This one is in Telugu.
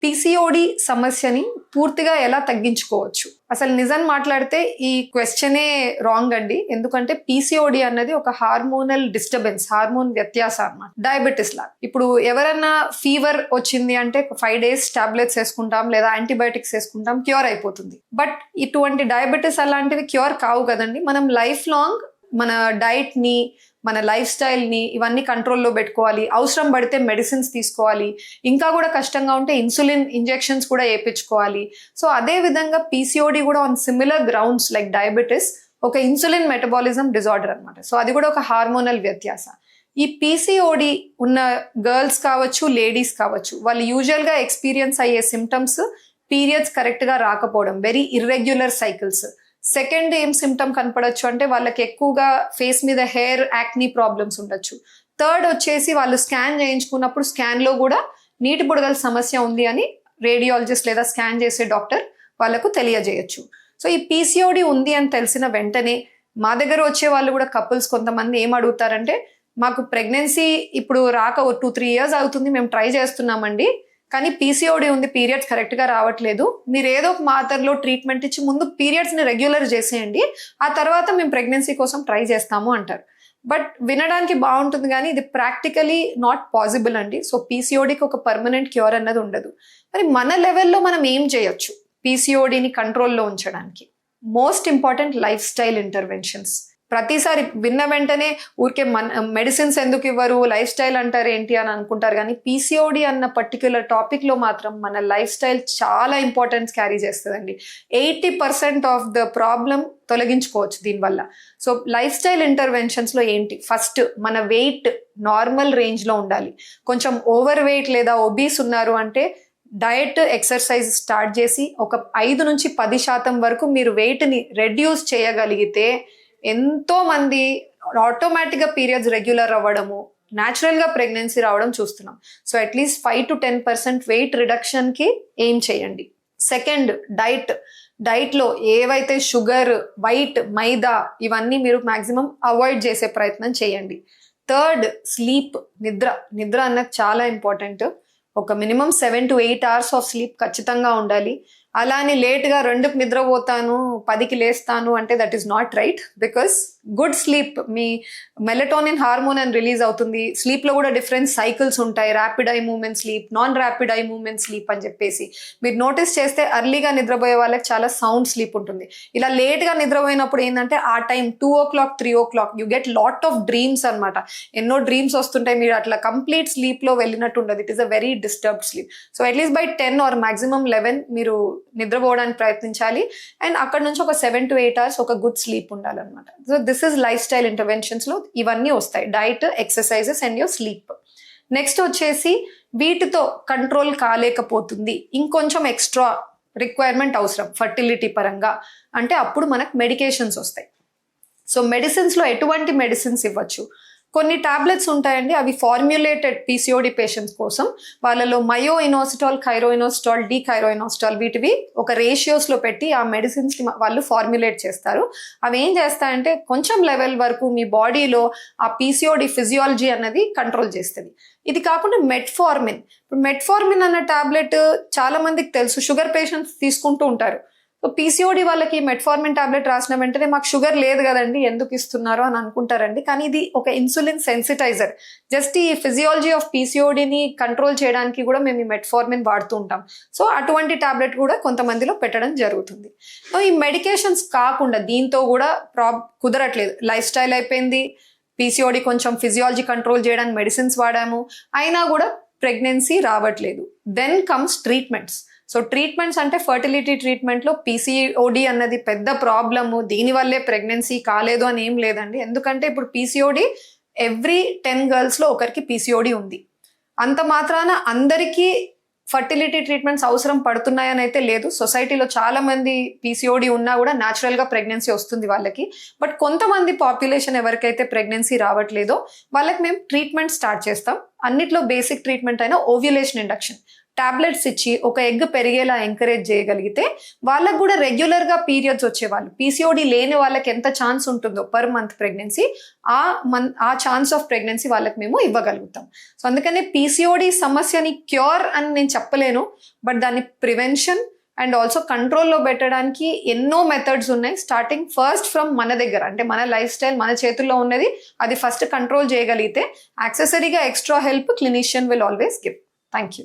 పీసీఓడి సమస్యని పూర్తిగా ఎలా తగ్గించుకోవచ్చు? అసలు నిజం మాట్లాడితే ఈ క్వశ్చనే రాంగ్ అండి. ఎందుకంటే పీసీఓడి అన్నది ఒక హార్మోనల్ డిస్టర్బెన్స్, హార్మోన్ వ్యత్యాసం అన్నమాట. డయాబెటిస్ లాగా. ఇప్పుడు ఎవరన్నా ఫీవర్ వచ్చింది అంటే 5 days టాబ్లెట్స్ వేసుకుంటాం లేదా యాంటీబయాటిక్స్ వేసుకుంటాం, క్యూర్ అయిపోతుంది. బట్ ఇటువంటి డయాబెటిస్ అలాంటివి క్యూర్ కావు కదండి. మనం లైఫ్ లాంగ్ మన డైట్ ని, మన లైఫ్ స్టైల్ ని ఇవన్నీ కంట్రోల్లో పెట్టుకోవాలి. అవసరం పడితే మెడిసిన్స్ తీసుకోవాలి. ఇంకా కూడా కష్టంగా ఉంటే ఇన్సులిన్ ఇంజెక్షన్స్ కూడా వేయించుకోవాలి. సో అదే విధంగా పీసీఓడి కూడా on similar grounds like diabetes ఒక ఇన్సులిన్ మెటబాలిజం డిజార్డర్ అనమాట. సో అది కూడా ఒక హార్మోనల్ వ్యత్యాస. ఈ పీసీఓడి ఉన్న గర్ల్స్ కావచ్చు, లేడీస్ కావచ్చు, వాళ్ళు యూజువల్గా ఎక్స్పీరియన్స్ అయ్యే సిమ్టమ్స్ పీరియడ్స్ కరెక్ట్గా రాకపోవడం, వెరీ ఇర్రెగ్యులర్ సైకిల్స్. సెకండ్ ఏం సిమ్టమ్ కనపడచ్చు అంటే వాళ్ళకి ఎక్కువగా ఫేస్ మీద హెయిర్ యాక్నీ ప్రాబ్లమ్స్ ఉండొచ్చు. థర్డ్ వచ్చేసి వాళ్ళు స్కాన్ చేయించుకున్నప్పుడు స్కాన్లో కూడా నీటి బుడగల సమస్య ఉంది అని రేడియాలజిస్ట్ లేదా స్కాన్ చేసే డాక్టర్ వాళ్ళకు తెలియజేయచ్చు. సో ఈ పీసీఓడి ఉంది అని తెలిసిన వెంటనే మా దగ్గర వచ్చే వాళ్ళు కూడా కపుల్స్ కొంతమంది ఏం అడుగుతారంటే, మాకు ప్రెగ్నెన్సీ ఇప్పుడు రాక 2-3 years అవుతుంది, మేము ట్రై చేస్తున్నామండి, కానీ పీసీఓడి ఉంది, పీరియడ్స్ కరెక్ట్గా రావట్లేదు, మీరు ఏదో ఒక మాత్రలో ట్రీట్మెంట్ ఇచ్చి ముందు పీరియడ్స్ని రెగ్యులర్ చేసేయండి, ఆ తర్వాత మేము ప్రెగ్నెన్సీ కోసం ట్రై చేస్తాము అంటారు. బట్ వినడానికి బాగుంటుంది కానీ ఇది ప్రాక్టికలీ నాట్ పాసిబుల్ అండి. సో పీసీఓడికి ఒక పర్మనెంట్ క్యూర్ అన్నది ఉండదు. మరి మన లెవెల్లో మనం ఏం చేయొచ్చు పీసీఓడిని కంట్రోల్లో ఉంచడానికి? Most important life style interventions. ప్రతిసారి విన్న వెంటనే ఊరికే మెడిసిన్స్ ఎందుకు ఇవ్వరు, లైఫ్ స్టైల్ అంటారు ఏంటి అని అనుకుంటారు. కానీ పీసీఓడి అన్న పర్టిక్యులర్ టాపిక్లో మాత్రం మన లైఫ్ స్టైల్ చాలా ఇంపార్టెన్స్ క్యారీ చేస్తుందండి. 80% ఆఫ్ ద ప్రాబ్లం తొలగించుకోవచ్చు దీనివల్ల. సో లైఫ్ స్టైల్ ఇంటర్వెన్షన్స్లో ఏంటి? ఫస్ట్ మన వెయిట్ నార్మల్ రేంజ్లో ఉండాలి. కొంచెం ఓవర్ వెయిట్ లేదా ఒబీస్ ఉన్నారు అంటే డయట్, ఎక్సర్సైజ్ స్టార్ట్ చేసి ఒక 5-10% వరకు మీరు వెయిట్ని రెడ్యూస్ చేయగలిగితే ఎంతో మంది ఆటోమేటిక్గా పీరియడ్స్ రెగ్యులర్ అవ్వడము, న్యాచురల్గా ప్రెగ్నెన్సీ రావడం చూస్తున్నాం. సో అట్లీస్ట్ 5-10% వెయిట్ రిడక్షన్కి ఏం చేయండి. సెకండ్, డైట్లో ఏవైతే షుగర్, వైట్, మైదా ఇవన్నీ మీరు మ్యాక్సిమం అవాయిడ్ చేసే ప్రయత్నం చేయండి. థర్డ్, స్లీప్, నిద్ర అన్నది చాలా ఇంపార్టెంట్. ఒక minimum 7 to 8 hours of sleep ఖచ్చితంగా ఉండాలి. అలా అని లేట్గా 2కి నిద్రపోతాను 10కి లేస్తాను అంటే that is not right. Because good sleep, me melatonin hormone అని రిలీజ్ అవుతుంది. స్లీప్లో కూడా డిఫరెంట్ సైకిల్స్ ఉంటాయి, rapid eye movement sleep, non rapid eye movement sleep అని చెప్పేసి. మీరు నోటీస్ చేస్తే అర్లీగా నిద్రపోయే వాళ్ళకి చాలా సౌండ్ స్లీప్ ఉంటుంది. ఇలా లేట్గా నిద్రపోయినప్పుడు ఏంటంటే ఆ time 2 o'clock 3 o'clock you get lot of dreams అనమాట. ఎన్నో డ్రీమ్స్ వస్తుంటాయి, మీరు అట్లా కంప్లీట్ స్లీప్లో వెళ్ళినట్టు ఉండదు. It is a very disturbed sleep. So at least by 10 or maximum 11 మీరు నిద్రపోవడానికి ప్రయత్నించాలి. అండ్ అక్కడ నుంచి ఒక 7 to 8 hours ఒక గుడ్ స్లీప్ ఉండాలన్నమాట. So this is lifestyle ఇంటర్వెన్షన్స్లో ఇవన్నీ వస్తాయి, diet, exercises and your sleep. Next వచ్చేసి వీటితో కంట్రోల్ కాలేకపోతుంది, ఇంకొంచెం ఎక్స్ట్రా రిక్వైర్మెంట్ అవసరం ఫర్టిలిటీ పరంగా అంటే అప్పుడు మనకు మెడికేషన్స్ వస్తాయి. సో మెడిసిన్స్లో ఎటువంటి మెడిసిన్స్ ఇవ్వచ్చు? కొన్ని టాబ్లెట్స్ ఉంటాయండి, అవి ఫార్మ్యులేటెడ్ పీసీఓడి పేషెంట్స్ కోసం. వాళ్ళలో మయో ఇనోసిటాల్, ఖైరోయినోసిటాల్, డీఖైరోయినోసిటాల్ వీటివి ఒక రేషియోస్లో పెట్టి ఆ మెడిసిన్స్ని వాళ్ళు ఫార్మ్యులేట్ చేస్తారు. అవి ఏం చేస్తాయంటే కొంచెం లెవెల్ వరకు మీ బాడీలో ఆ పీసీఓడి ఫిజియాలజీ అన్నది కంట్రోల్ చేస్తుంది. ఇది కాకుండా మెట్ఫార్మిన్. ఇప్పుడు మెట్ఫార్మిన్ అన్న టాబ్లెట్ చాలా మందికి తెలుసు, షుగర్ పేషెంట్స్ తీసుకుంటూ ఉంటారు. సో పీసీఓడి వాళ్ళకి మెట్ఫార్మిన్ టాబ్లెట్ రాసిన వెంటనే మాకు షుగర్ లేదు కదండి ఎందుకు ఇస్తున్నారు అని అనుకుంటారండి. కానీ ఇది ఒక ఇన్సులిన్ సెన్సిటైజర్. జస్ట్ ఈ ఫిజియాలజీ ఆఫ్ పీసీఓడిని కంట్రోల్ చేయడానికి కూడా మేము ఈ మెట్ఫార్మిన్ వాడుతూ ఉంటాం. సో అటువంటి టాబ్లెట్ కూడా కొంతమందిలో పెట్టడం జరుగుతుంది. సో ఈ మెడికేషన్స్ కాకుండా దీంతో కూడా కుదరట్లేదు, లైఫ్ స్టైల్ అయిపోయింది, పీసీఓడి కొంచెం ఫిజియాలజీ కంట్రోల్ చేయడానికి మెడిసిన్స్ వాడాము, అయినా కూడా ప్రెగ్నెన్సీ రావట్లేదు. Then comes treatments. So treatments అంటే ఫర్టిలిటీ ట్రీట్మెంట్లో పీసీఓడి అన్నది పెద్ద ప్రాబ్లము, దీనివల్లే ప్రెగ్నెన్సీ కాలేదు అని ఏం లేదండి. ఎందుకంటే ఇప్పుడు పీసీఓడి ఎవ్రీ 10 girlsలో ఒకరికి పీసీఓడి ఉంది. అంత మాత్రాన అందరికీ ఫర్టిలిటీ ట్రీట్మెంట్స్ అవసరం పడుతున్నాయని అయితే లేదు. సొసైటీలో చాలా మంది పీసీఓడి ఉన్నా కూడా న్యాచురల్గా ప్రెగ్నెన్సీ వస్తుంది వాళ్ళకి. బట్ కొంతమంది పాపులేషన్ ఎవరికైతే ప్రెగ్నెన్సీ రావట్లేదో వాళ్ళకి మేము ట్రీట్మెంట్ స్టార్ట్ చేస్తాం. అన్నిట్లో బేసిక్ ట్రీట్మెంట్ అయినా ఓవ్యులేషన్ ఇండక్షన్. టాబ్లెట్స్ ఇచ్చి ఒక ఎగ్ పెరిగేలా ఎంకరేజ్ చేయగలిగితే వాళ్ళకు కూడా రెగ్యులర్గా పీరియడ్స్ వచ్చేవాళ్ళు, పీసీఓడి లేని వాళ్ళకి ఎంత ఛాన్స్ ఉంటుందో పర్ మంత్ ప్రెగ్నెన్సీ, ఆ ఛాన్స్ ఆఫ్ ప్రెగ్నెన్సీ వాళ్ళకి మేము ఇవ్వగలుగుతాం. సో అందుకనే పీసీఓడి సమస్యని క్యూర్ అని నేను చెప్పలేను, బట్ దాన్ని ప్రివెన్షన్ అండ్ ఆల్సో కంట్రోల్లో పెట్టడానికి ఎన్నో మెథడ్స్ ఉన్నాయి. స్టార్టింగ్ ఫస్ట్ ఫ్రమ్ మన దగ్గర, అంటే మన లైఫ్ స్టైల్ మన చేతుల్లో ఉన్నది, అది ఫస్ట్ కంట్రోల్ చేయగలిగితే యాక్సెసరీగా extra help clinician will always give. Thank you.